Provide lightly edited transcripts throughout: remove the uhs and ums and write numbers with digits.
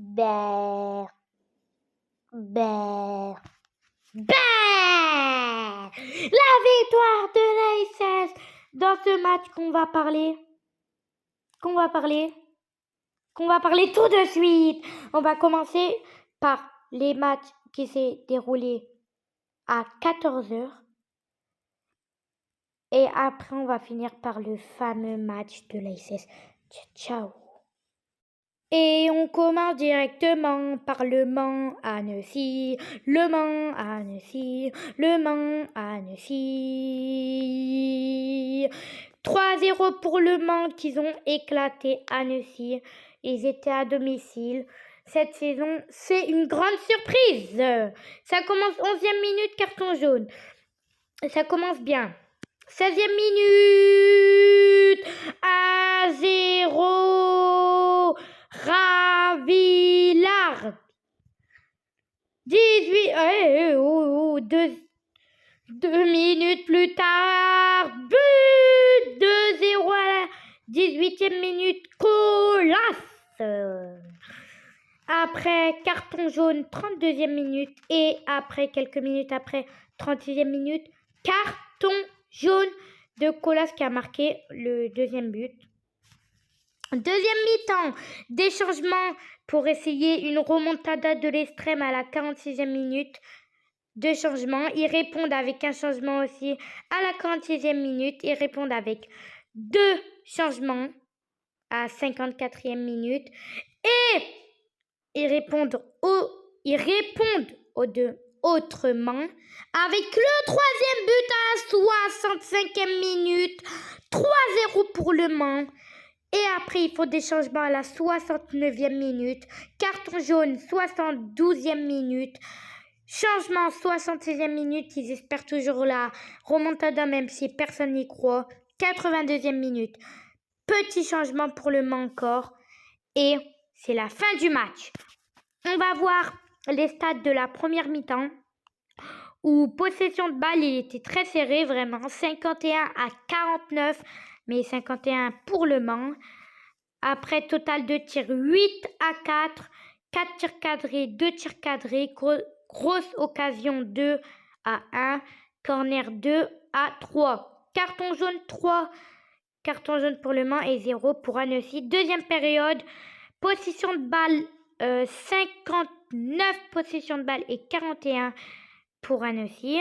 Ber, ber, ber. La victoire de l'ASS dans ce match qu'on va parler tout de suite. On va commencer par les matchs qui s'est déroulés à 14h. Et après, on va finir par le fameux match de l'ASS. Ciao. Et on commence directement par Le Mans Annecy, Le Mans Annecy, Le Mans Annecy. 3-0 pour Le Mans qu'ils ont éclaté Annecy. Ils étaient à domicile. Cette saison, c'est une grande surprise. Ça commence 11e minute, carton jaune. Ça commence bien. 16e minute, à 0. Ravillard. 18. 2 minutes plus tard. But 2-0 à la 18e minute. Colas. Après carton jaune, 32e minute. Et après, quelques minutes après, 36e minute, carton jaune de Colas qui a marqué le deuxième but. Deuxième mi-temps, des changements pour essayer une remontada de l'extrême à la 46e minute. Deux changements. Ils répondent avec un changement aussi à la 46e minute. Ils répondent avec deux changements à 54e minute. Et ils répondent aux deux autrement avec le troisième but à la 65e minute. 3-0 pour Le Mans. Et après, il faut des changements à la 69e minute. Carton jaune, 72e minute. Changement, 66e minute. Ils espèrent toujours la remontada, même si personne n'y croit. 82e minute. Petit changement pour Le Mans encore. Et c'est la fin du match. On va voir les stats de la première mi-temps. Où possession de balle, il était très serré, vraiment. 51 à 49. Mais 51 pour Le Mans. Après, total de tirs 8 à 4, 4 tirs cadrés, 2 tirs cadrés, grosse occasion 2 à 1, corner 2 à 3. Carton jaune 3, carton jaune pour Le Mans et 0 pour Annecy. Deuxième période, possession de balle 59 possession de balle et 41 pour Annecy.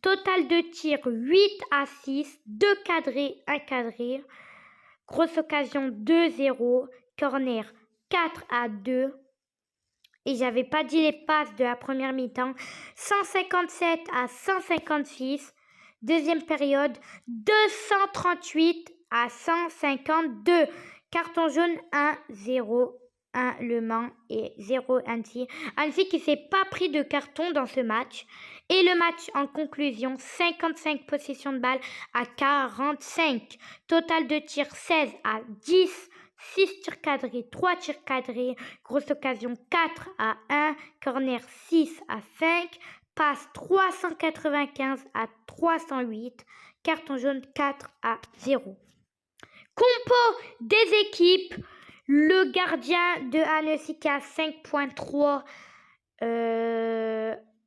Total de tirs 8 à 6, 2 cadrés, 1 cadré. Grosse occasion 2-0, corner 4 à 2. Et j'avais pas dit les passes de la première mi-temps. 157 à 156. Deuxième période, 238 à 152. Carton jaune 1-0. 1 Le Mans et 0 Annecy. Annecy qui s'est pas pris de carton dans ce match. Et le match en conclusion, 55 possessions de balle à 45. Total de tirs 16 à 10. 6 tirs cadrés, 3 tirs cadrés. Grosse occasion 4 à 1. Corner 6 à 5. Passe 395 à 308. Carton jaune 4 à 0. Compo des équipes. Le gardien de Annecy qui a 5.3.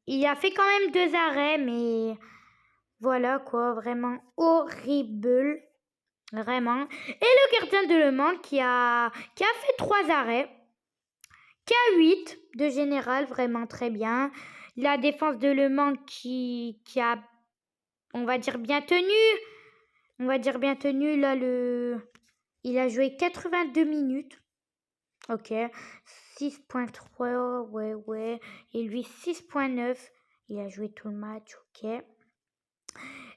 Il a fait quand même 2 arrêts, mais voilà quoi, vraiment horrible. Vraiment. Et le gardien de Le Mans qui a fait 3 arrêts. Qui a 8 de général, vraiment très bien. La défense de Le Mans qui a, on va dire, bien tenu. Là, il a joué 82 minutes. Ok. 6.3, ouais. Et lui, 6.9. Il a joué tout le match, ok.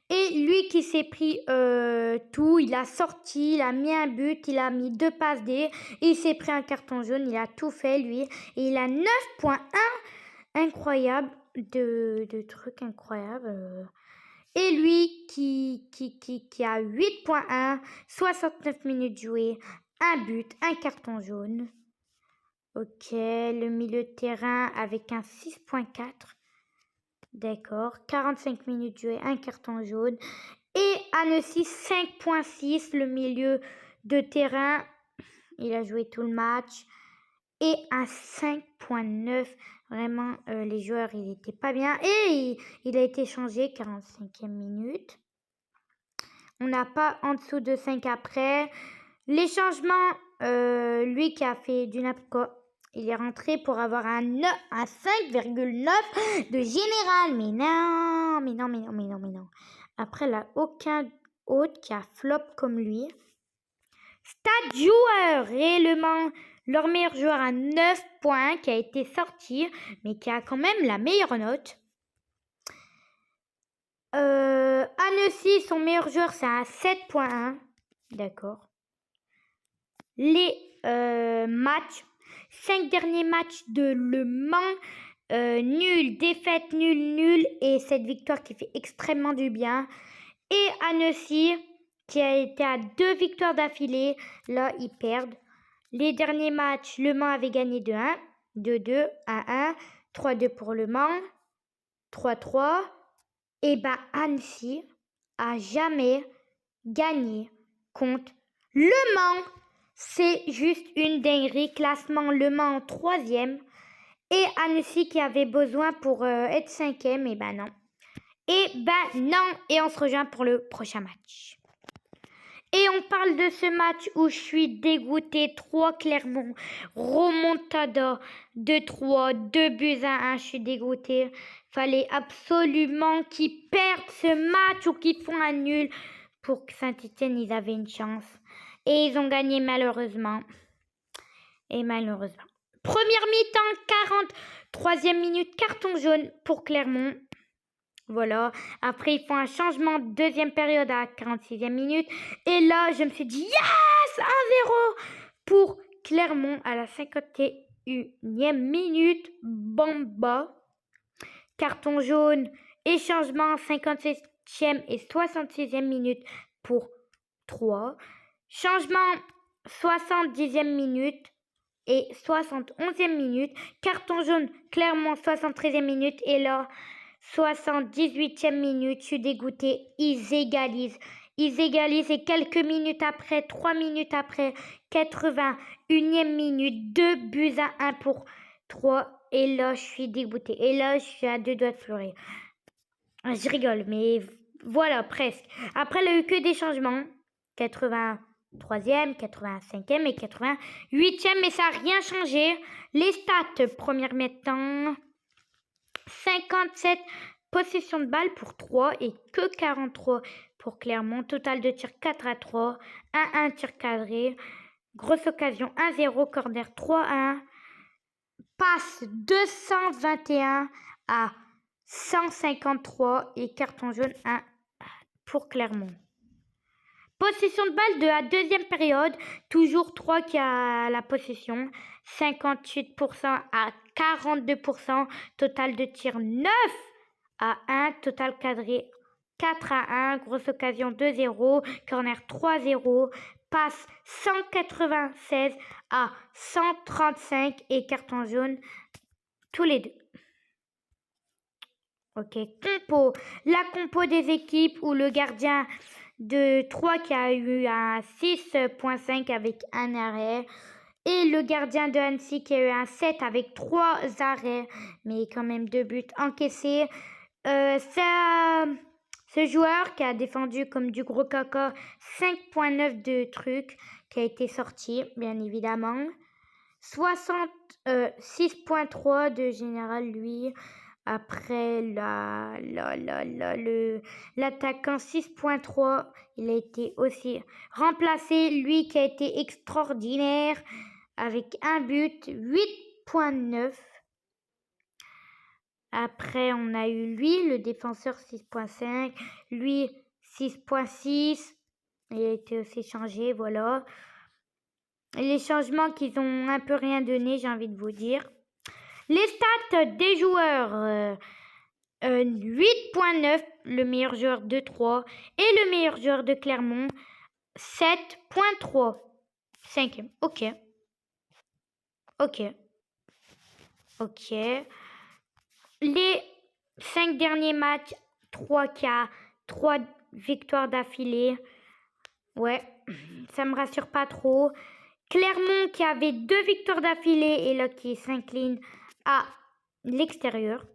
Et lui qui s'est pris tout, il a sorti, il a mis un but, il a mis 2 passes D. Et il s'est pris un carton jaune, il a tout fait, lui. Et il a 9.1. Incroyable, de trucs incroyables. Et lui qui a 8.1, 69 minutes jouées, un but, un carton jaune. Ok, le milieu de terrain avec un 6.4. D'accord, 45 minutes jouées, un carton jaune. Et Annecy 5.6, le milieu de terrain. Il a joué tout le match. et un 5.9. Vraiment, les joueurs, ils n'étaient pas bien. Et il a été changé 45e minute. On n'a pas en dessous de 5 après. Les changements, lui qui a fait du n'importe quoi. Il est rentré pour avoir un 5,9 de général. Mais non. Après, là, aucun autre qui a flop comme lui. Stade joueur, réellement, leur meilleur joueur à 9 points qui a été sorti, mais qui a quand même la meilleure note. Annecy, son meilleur joueur, c'est un 7.1. D'accord. Les matchs. 5 derniers matchs de Le Mans. Nul, défaite, nul. Et cette victoire qui fait extrêmement du bien. Et Annecy, qui a été à 2 victoires d'affilée. Là, ils perdent. Les derniers matchs, Le Mans avait gagné 2-1, 2-2, 1-1, 3-2 pour Le Mans, 3-3. Et Annecy a jamais gagné contre Le Mans. C'est juste une dinguerie. Classement Le Mans en 3e. Et Annecy qui avait besoin pour être 5e. Et non. Et on se rejoint pour le prochain match. Et on parle de ce match où je suis dégoûtée. 3 Clermont. Remontada 2-3. 2-1. Je suis dégoûtée. Fallait absolument qu'ils perdent ce match ou qu'ils font un nul. Pour que Saint-Étienne, ils avaient une chance. Et ils ont gagné malheureusement. Première mi-temps, 43e minute. Carton jaune pour Clermont. Voilà. Après, ils font un changement. Deuxième période à 46e minute. Et là, je me suis dit, yes, 1-0 pour Clermont à la 51e minute. Bamba. Carton jaune et changement 57e et 66e minute pour 3. Changement 70e minute et 71e minute. Carton jaune Clermont 73e minute et là 78e minute, je suis dégoûtée, ils égalisent et quelques minutes après, 3 minutes après, 81e minute, 2-1 pour 3 et là je suis dégoûtée et là je suis à 2 doigts de pleurer. Je rigole mais voilà presque. Après il n'y a eu que des changements, 83e, 85e et 88e mais ça n'a rien changé. Les stats, première mi-temps. 57 possessions de balles pour 3 et que 43 pour Clermont. Total de tir 4-3. 1-1 tir cadré. Grosse occasion 1-0. Corner 3-1. Passe 221 à 153 et carton jaune 1 pour Clermont. Possession de balle de la deuxième période, toujours 3 qui a la possession, 58% à 42%, total de tir 9 à 1, total cadré 4-1, grosse occasion 2-0, corner 3-0, passe 196 à 135 et carton jaune tous les deux. Ok, compo. La compo des équipes où le gardien de 3 qui a eu un 6.5 avec un arrêt. Et le gardien de Annecy qui a eu un 7 avec 3 arrêts. Mais quand même 2 buts encaissés. Ce joueur qui a défendu comme du gros caca 5.9 de trucs qui a été sorti, bien évidemment. 6.3 de général, lui. Après, l'attaquant 6.3, il a été aussi remplacé. Lui qui a été extraordinaire avec un but, 8.9. Après, on a eu lui, le défenseur 6.5. Lui, 6.6. Il a été aussi changé, voilà. Les changements qu'ils ont un peu rien donné, j'ai envie de vous dire. Les stats des joueurs, 8.9, le meilleur joueur de 3. Et le meilleur joueur de Clermont, 7.3. 5e, ok. Les 5 derniers matchs, 3K, 3 victoires d'affilée. Ouais, ça me rassure pas trop. Clermont qui avait 2 victoires d'affilée et là qui s'incline à l'extérieur.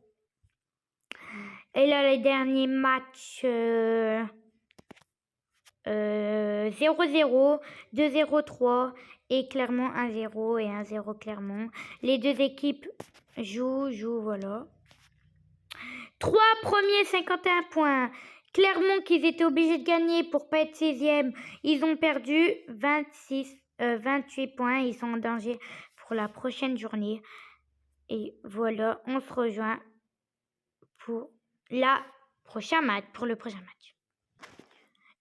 Et là, les derniers matchs 0-0, 2-0, 3 et Clermont 1-0 et 1-0 Clermont. Les deux équipes jouent, voilà. 3 premiers, 51 points. Clermont, qu'ils étaient obligés de gagner pour pas être 16e, ils ont perdu 28 points. Ils sont en danger pour la prochaine journée. Et voilà, on se rejoint pour le prochain match.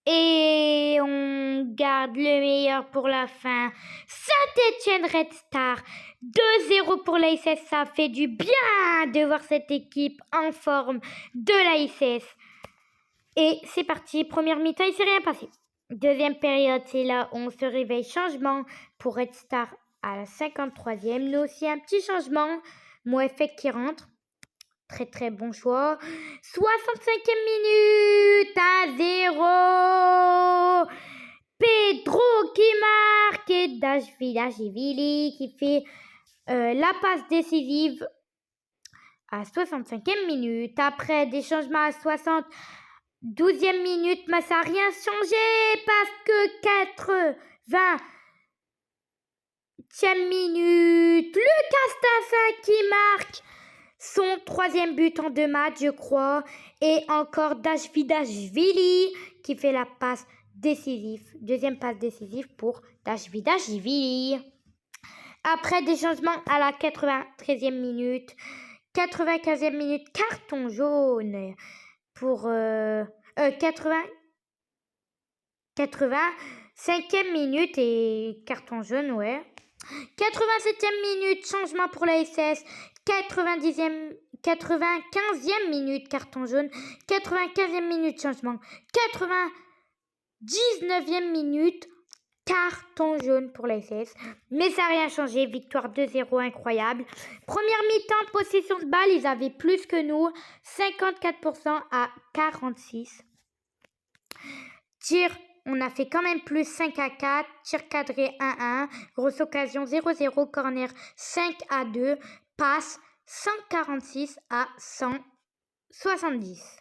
Et on garde le meilleur pour la fin. Saint-Étienne Red Star, 2-0 pour l'ASS. Ça fait du bien de voir cette équipe en forme de l'ASS. Et c'est parti, première mi-temps, il ne s'est rien passé. Deuxième période, c'est là où on se réveille. Changement pour Red Star à la 53e. Nous aussi, un petit changement. Moefek qui rentre. Très très bon choix. 65e minute à 0. Pedro qui marque et Dashvili qui fait la passe décisive à 65e minute. Après des changements à 72e minute, mais ça n'a rien changé parce que 80e minute, Lucas Tassin qui marque son 3e but en 2 matchs, je crois. Et encore Dashvili qui fait la passe décisive. 2e passe décisive pour Dashvili. Après des changements à la 93e minute, 95e minute, carton jaune pour 85e minute et carton jaune, ouais. 87e minute, changement pour la SS. 95e minute, carton jaune. 95e minute, changement. 99e minute, carton jaune pour la SS. Mais ça n'a rien changé. Victoire 2-0, incroyable. Première mi-temps, possession de balle, ils avaient plus que nous. 54% à 46. Tir, on a fait quand même plus 5-4. Tir cadré 1-1. Grosse occasion 0-0. Corner 5-2. Passe 146 à 170.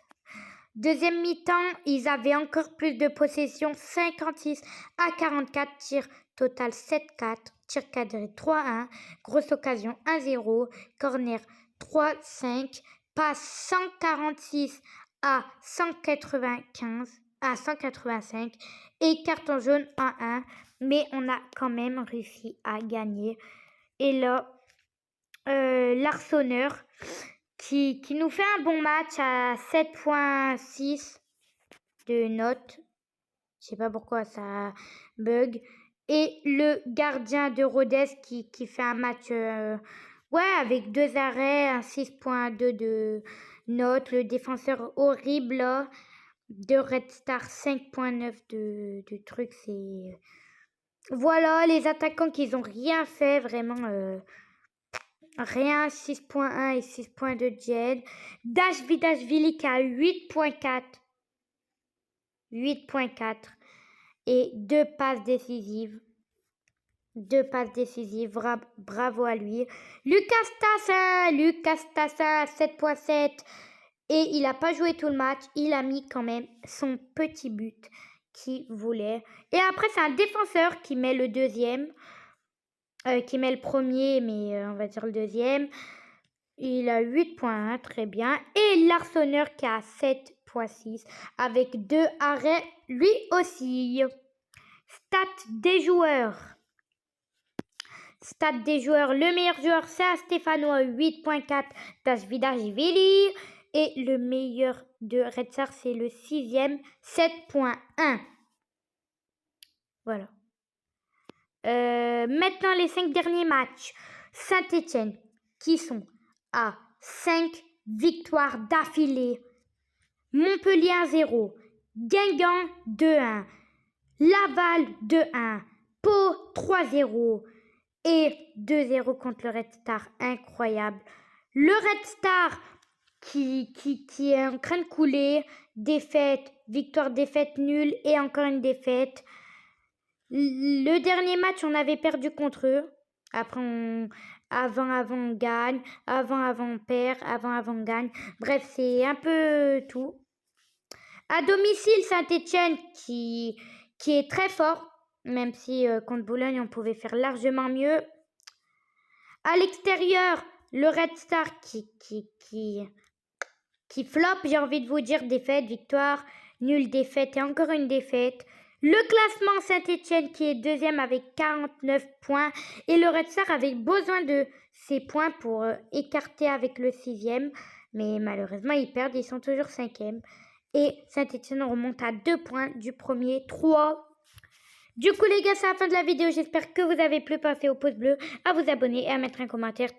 Deuxième mi-temps, ils avaient encore plus de possession. 56 à 44. Tir total 7-4. Tir cadré 3-1. Grosse occasion 1-0. Corner 3-5. Passe 146 à 185 et carton jaune 1-1, mais on a quand même réussi à gagner. Et là, l'Arseneur qui nous fait un bon match à 7.6 de note. Je sais pas pourquoi ça bug. Et le gardien de Rodez qui fait un match avec 2 arrêts, un 6.2 de note. Le défenseur horrible là, de Red Star 5.9 de truc, c'est... Voilà, les attaquants qui n'ont rien fait, vraiment, rien, 6.1 et 6.2 de Jed. Dashvili qui a 8.4 et 2 passes décisives. Bravo à lui. Lucas Tassin 7.7. Et il n'a pas joué tout le match. Il a mis quand même son petit but qu'il voulait. Et après, c'est un défenseur qui met le deuxième. Qui met le premier, mais on va dire le deuxième. Il a 8.1, très bien. Et l'Arseneur qui a 7.6 avec 2 arrêts lui aussi. Stats des joueurs. Le meilleur joueur, c'est Stéphano à 8.4 Dashvili. Et le meilleur de Red Star, c'est le 6e, 7.1. Voilà. Maintenant, les 5 derniers matchs. Saint-Étienne, qui sont à 5 victoires d'affilée. Montpellier 1-0. Guingamp 2-1. Laval 2-1. Pau 3-0. Et 2-0 contre le Red Star. Incroyable. Le Red Star qui est en train de couler. Défaite, victoire, défaite, nulle et encore une défaite. Le dernier match, on avait perdu contre eux. Après, avant, on gagne. Avant, on perd. Avant, on gagne. Bref, c'est un peu tout. À domicile, Saint-Étienne qui est très fort. Même si contre Boulogne, on pouvait faire largement mieux. À l'extérieur, le Red Star qui flop, j'ai envie de vous dire, défaite, victoire, nulle, défaite et encore une défaite. Le classement Saint-Étienne qui est deuxième avec 49 points et le Red Star avait besoin de ces points pour écarter avec le 6e. Mais malheureusement, ils perdent, ils sont toujours 5e. Et Saint-Étienne remonte à 2 points du premier 3. Du coup les gars, c'est la fin de la vidéo. J'espère que vous avez plu. Pensez au pouce bleu, à vous abonner et à mettre un commentaire.